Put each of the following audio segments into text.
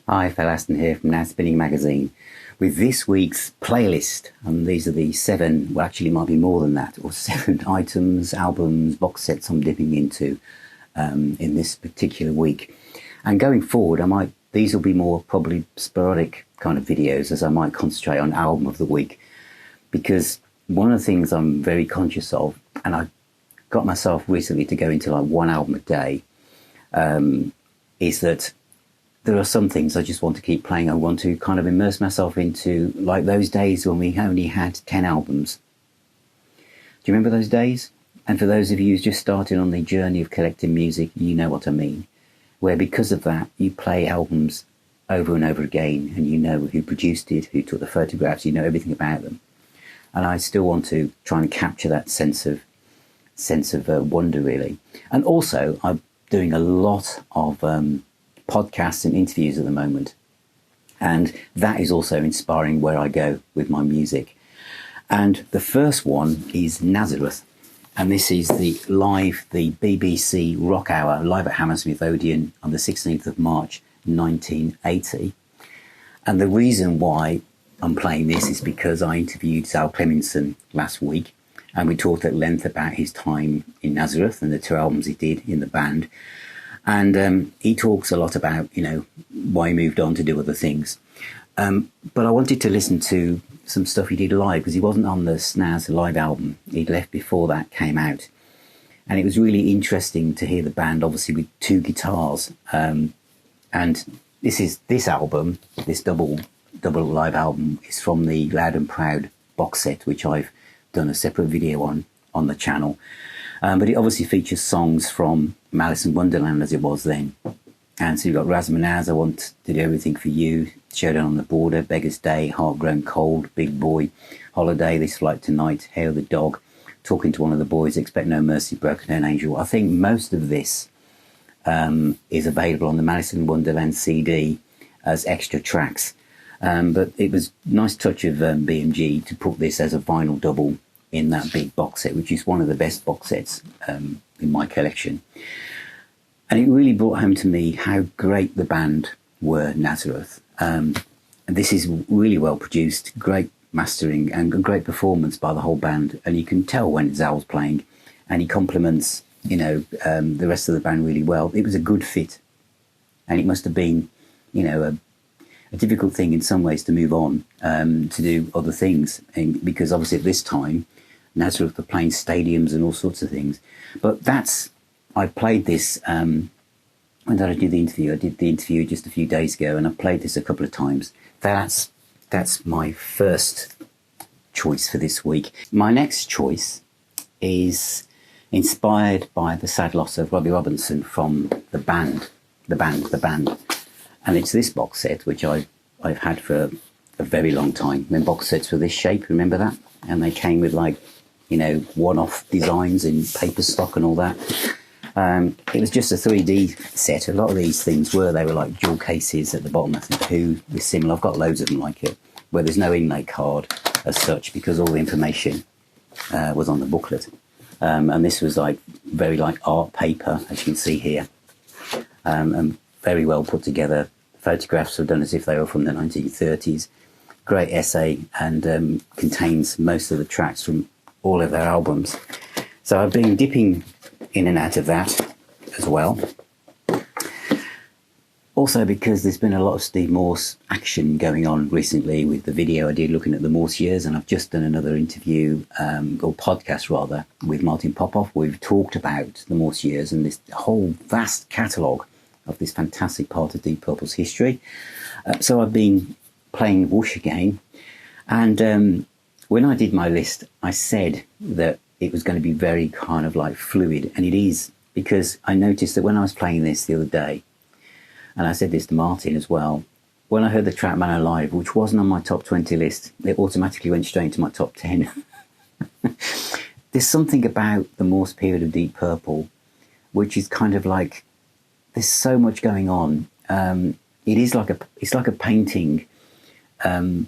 Hi, Phil Aston here from Now Spinning Magazine with this week's playlist. And these are the 7, well actually it might be more than that, or 7 items, albums, box sets I'm dipping into in this particular week. And going forward, these will be more probably sporadic kind of videos, as I might concentrate on album of the week. Because one of the things I'm very conscious of, and I got myself recently to go into like one album a day, is that there are some things I just want to keep playing. I want to kind of immerse myself into, like those days when we only had 10 albums. Do you remember those days? And for those of you who's just started on the journey of collecting music, you know what I mean. Where because of that, you play albums over and over again, and you know who produced it, who took the photographs, you know everything about them. And I still want to try and capture that sense of wonder, really. And also, I'm doing a lot of podcasts and interviews at the moment, and that is also inspiring where I go with my music. And the first one is Nazareth, and this is the BBC Rock Hour live at Hammersmith Odeon on the 16th of March 1980. And the reason why I'm playing this is because I interviewed Sal Clemenson last week, and we talked at length about his time in Nazareth and the 2 albums he did in the band. And he talks a lot about, why he moved on to do other things. But I wanted to listen to some stuff he did live, because he wasn't on the Snaz live album. He'd left before that came out. And it was really interesting to hear the band, obviously, with 2 guitars. And this album, this double live album, is from the Loud and Proud box set, which I've done a separate video on the channel. But it obviously features songs from Malice in Wonderland as it was then. And so you've got Razmanaz, I Want to Do Everything for You, Showdown on the Border, Beggar's Day, Heart Grown Cold, Big Boy, Holiday, This Flight Tonight, Hail the Dog, Talking to One of the Boys, Expect No Mercy, Broken Down Angel. I think most of this is available on the Malice in Wonderland CD as extra tracks. But it was a nice touch of BMG to put this as a vinyl double in that big box set, which is one of the best box sets in my collection. And it really brought home to me how great the band were, Nazareth. And this is really well produced, great mastering, and a great performance by the whole band. And you can tell when Zal's playing, and he complements, the rest of the band really well. It was a good fit, and it must have been, a difficult thing in some ways to move on to do other things, because obviously at this time Nazareth were playing stadiums and all sorts of things. But I played this when did I do the interview? I did the interview just a few days ago, and I played this a couple of times. That's my first choice for this week. My next choice is inspired by the sad loss of Robbie Robinson from the band. And it's this box set, which I've had for a very long time. When box sets were this shape, remember that? And they came with one-off designs in paper stock and all that. It was just a 3D set. A lot of these things they were like jewel cases at the bottom. I think Who is similar. I've got loads of them like it, where there's no inlay card as such, because all the information was on the booklet. And this was very art paper, as you can see here. And very well put together. Photographs were done as if they were from the 1930s. Great essay, and contains most of the tracks from all of their albums. So I've been dipping in and out of that as well. Also because there's been a lot of Steve Morse action going on recently with the video I did looking at the Morse years, and I've just done another interview, or podcast rather, with Martin Popoff. We've talked about the Morse years and this whole vast catalogue of this fantastic part of Deep Purple's history. So I've been playing Whoosh again, and when I did my list, I said that it was going to be very kind of fluid, and it is, because I noticed that when I was playing this the other day, and I said this to Martin as well, when I heard the track Man Alive, which wasn't on my top 20 list, it automatically went straight into my top 10. There's something about the Morse period of Deep Purple, which is kind of there's so much going on. It is it's like a painting,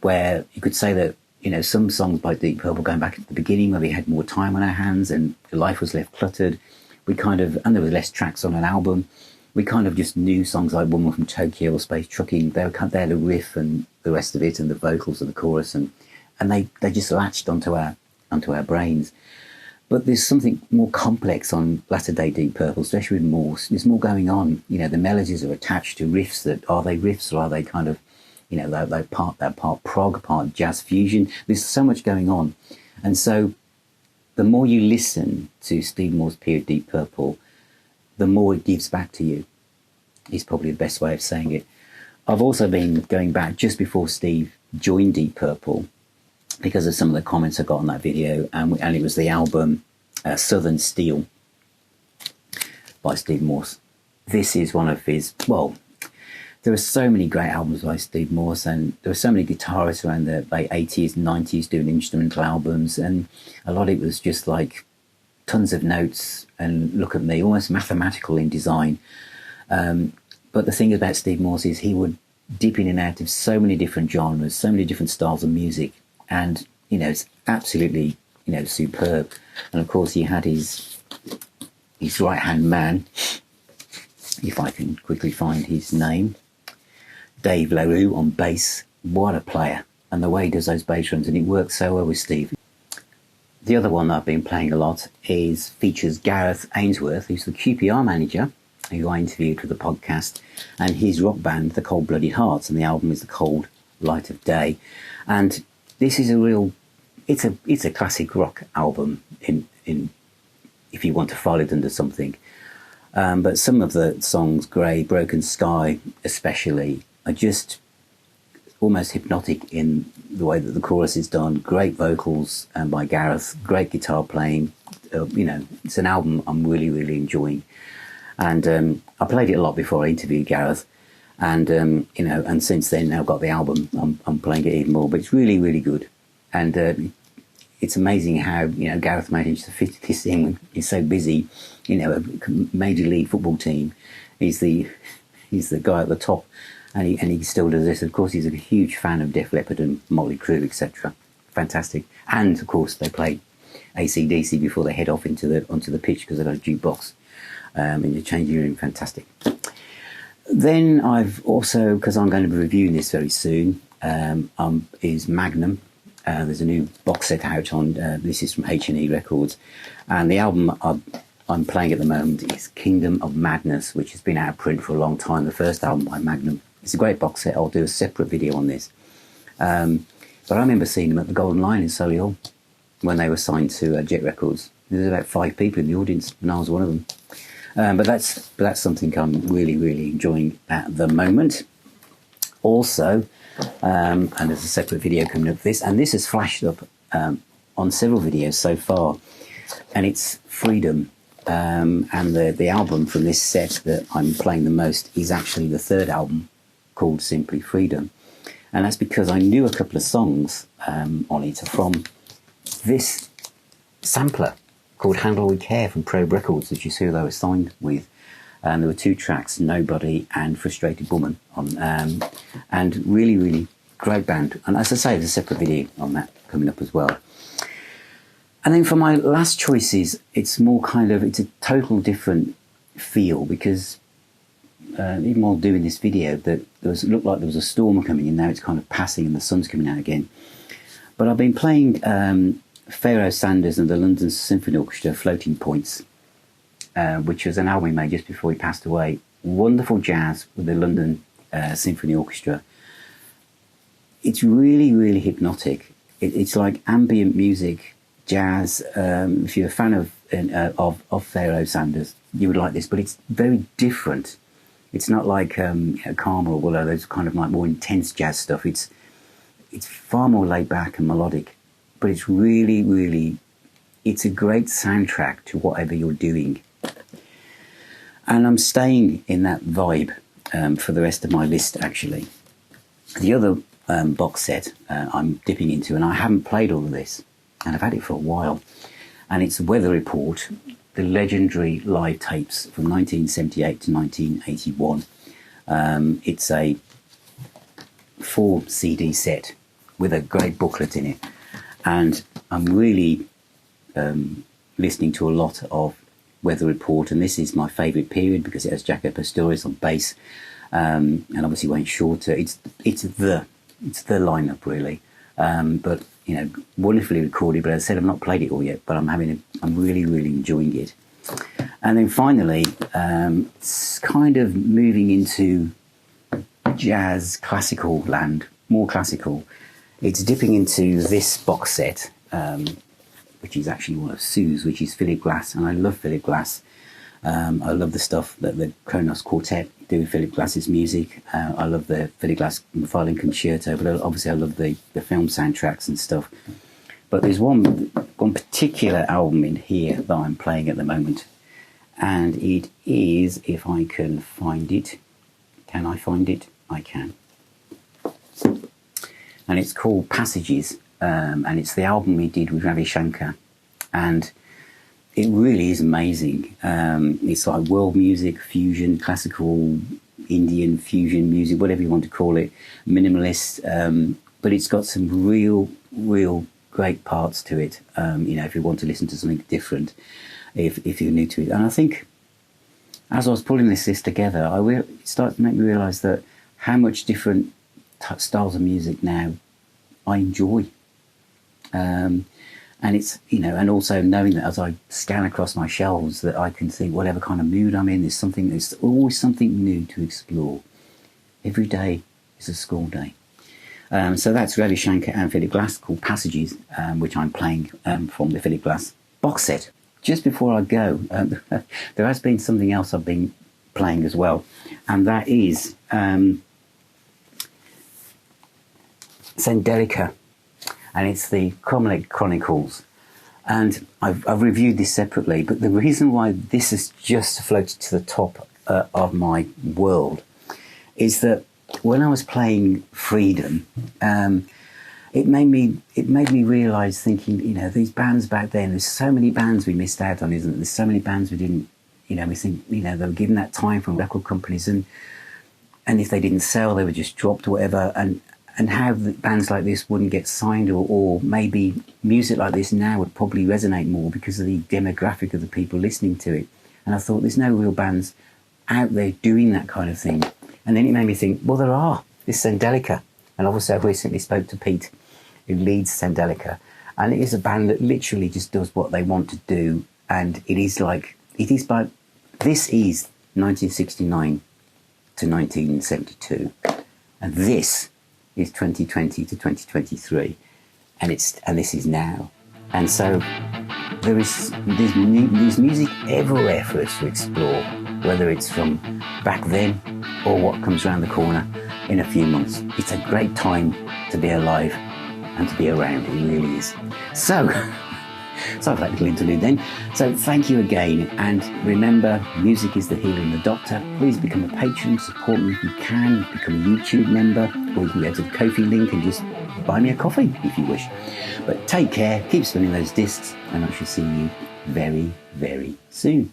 where you could say that, some songs by Deep Purple going back at the beginning, where we had more time on our hands and life was less cluttered, and there were less tracks on an album. we kind of just knew songs like Woman from Tokyo or Space Trucking. They had the riff and the rest of it, and the vocals and the chorus, and they just latched onto our brains. But there's something more complex on latter day Deep Purple, especially with Morse. There's more going on. You know, the melodies are attached to riffs that are they riffs, or are they kind of, you know, they're part prog, part jazz fusion. There's so much going on, and so the more you listen to Steve Moore's period Deep Purple, the more it gives back to you, is probably the best way of saying it. I've also been going back just before Steve joined Deep Purple because of some of the comments I got on that video, and it was the album Southern Steel by Steve Morse. This is one of his, well, there are so many great albums by Steve Morse, and there were so many guitarists around the late 80s and 90s doing instrumental albums, and a lot of it was just like tons of notes and look at me, almost mathematical in design. But the thing about Steve Morse is he would dip in and out of so many different genres, so many different styles of music, and, you know, it's absolutely, you know, superb. And of course he had his right-hand man, if I can quickly find his name, Dave LaRue on bass. What a player, and the way he does those bass runs, and it works so well with Steve. The other one that I've been playing a lot features Gareth Ainsworth, who's the QPR manager, who I interviewed for the podcast, and his rock band, the Cold Blooded Hearts, and the album is The Cold Light of Day. And this is it's a classic rock album in if you want to file it under something. But some of the songs, Grey, Broken Sky especially, are just almost hypnotic in the way that the chorus is done. Great vocals by Gareth, great guitar playing. You know, it's an album I'm really, really enjoying. And I played it a lot before I interviewed Gareth. And, you know, and since then now I've got the album, I'm playing it even more. But it's really, really good. And it's amazing how, you know, Gareth managed to fit this in when he's so busy. You know, a major league football team. He's the guy at the top. And he still does this. Of course, he's a huge fan of Def Leppard and Motley Crue, etc. Fantastic. And of course, they play AC/DC before they head off onto the pitch because they've got a jukebox in the changing room. Fantastic. Then I've also, because I'm going to be reviewing this very soon, is Magnum. There's a new box set out on. This is from H&E Records, and the album I'm playing at the moment is Kingdom of Madness, which has been out of print for a long time. The first album by Magnum. It's a great box set. I'll do a separate video on this. But I remember seeing them at the Golden Lion in Solihull when they were signed to Jet Records. There's about 5 people in the audience, and I was one of them. But that's something I'm really, really enjoying at the moment. Also, and there's a separate video coming up for this, and this has flashed up on several videos so far, and it's Freedom. And the album from this set that I'm playing the most is actually the third album, called Simply Freedom. And that's because I knew a couple of songs on it from this sampler called Handle With Care from Probe Records, which is who they were signed with. And there were 2 tracks, Nobody and Frustrated Woman, on, and really, really great band. And as I say, there's a separate video on that coming up as well. And then for my last choices, it's more it's a total different feel, because even while doing this video, it looked like there was a storm coming in. Now it's kind of passing and the sun's coming out again. But I've been playing Pharoah Sanders and the London Symphony Orchestra Floating Points, which was an album he made just before he passed away. Wonderful jazz with the London Symphony Orchestra. It's really, really hypnotic. It's like ambient music, jazz. If you're a fan of Pharoah Sanders, you would like this, but it's very different. It's not like Karma or Willow, those kind of like more intense jazz stuff. It's far more laid back and melodic, but it's really, really, it's a great soundtrack to whatever you're doing. And I'm staying in that vibe for the rest of my list, actually. The other box set I'm dipping into, and I haven't played all of this, and I've had it for a while, and it's Weather Report, the legendary live tapes from 1978 to 1981. It's a 4 CD set with a great booklet in it, and I'm really listening to a lot of Weather Report, and this is my favourite period because it has Jaco Pastorius on bass, and obviously Wayne Shorter. It's the lineup really, but you know, wonderfully recorded. But as I said, I've not played it all yet, but I'm really enjoying it. And then finally, it's kind of moving into jazz classical land, more classical. It's dipping into this box set, which is actually one of Sue's, which is Philip Glass, and I love Philip Glass. I love the stuff that the Kronos Quartet do with Philip Glass's music. I love the Philip Glass violin concerto, but obviously I love the film soundtracks and stuff. But there's one particular album in here that I'm playing at the moment, and it is, if I can find it, can I find it? I can. And it's called Passages, and it's the album we did with Ravi Shankar, and it really is amazing. It's like world music, fusion, classical, Indian fusion music, whatever you want to call it, minimalist, but it's got some real great parts to it, you know, if you want to listen to something different, if you're new to it. And I think as I was pulling this list together, it started to make me realise that how much different styles of music now I enjoy. And it's, you know, and also knowing that as I scan across my shelves that I can think whatever kind of mood I'm in, there's always something new to explore. Every day is a school day. So that's Ravi Shankar and Philip Glass, called Passages, which I'm playing from the Philip Glass box set. Just before I go, there has been something else I've been playing as well, and that is Sendelica, and it's the Cromech Chronicles. And I've reviewed this separately, but the reason why this has just floated to the top of my world is that when I was playing Freedom, it made me realise, thinking, you know, these bands back then, there's so many bands we missed out on, isn't there? There's so many bands we didn't, you know, we think, you know, they were given that time from record companies, and if they didn't sell, they were just dropped or whatever, and how bands like this wouldn't get signed, or maybe music like this now would probably resonate more because of the demographic of the people listening to it. And I thought, there's no real bands out there doing that kind of thing. And then it made me think, well, there are. This Sendelica. And obviously I recently spoke to Pete, who leads Sendelica. And it is a band that literally just does what they want to do. And this is 1969 to 1972. And this is 2020 to 2023, and this is now. And so there's music everywhere for us to explore, whether it's from back then or what comes around the corner in a few months. It's a great time to be alive and to be around. It really is. So sorry for that little interlude then. So thank you again, and remember, music is the healer and the doctor. Please become a patron, support me if you can, become a YouTube member, or you can go to the Ko-fi link and just buy me a coffee if you wish. But take care, keep spinning those discs, and I shall see you very, very soon.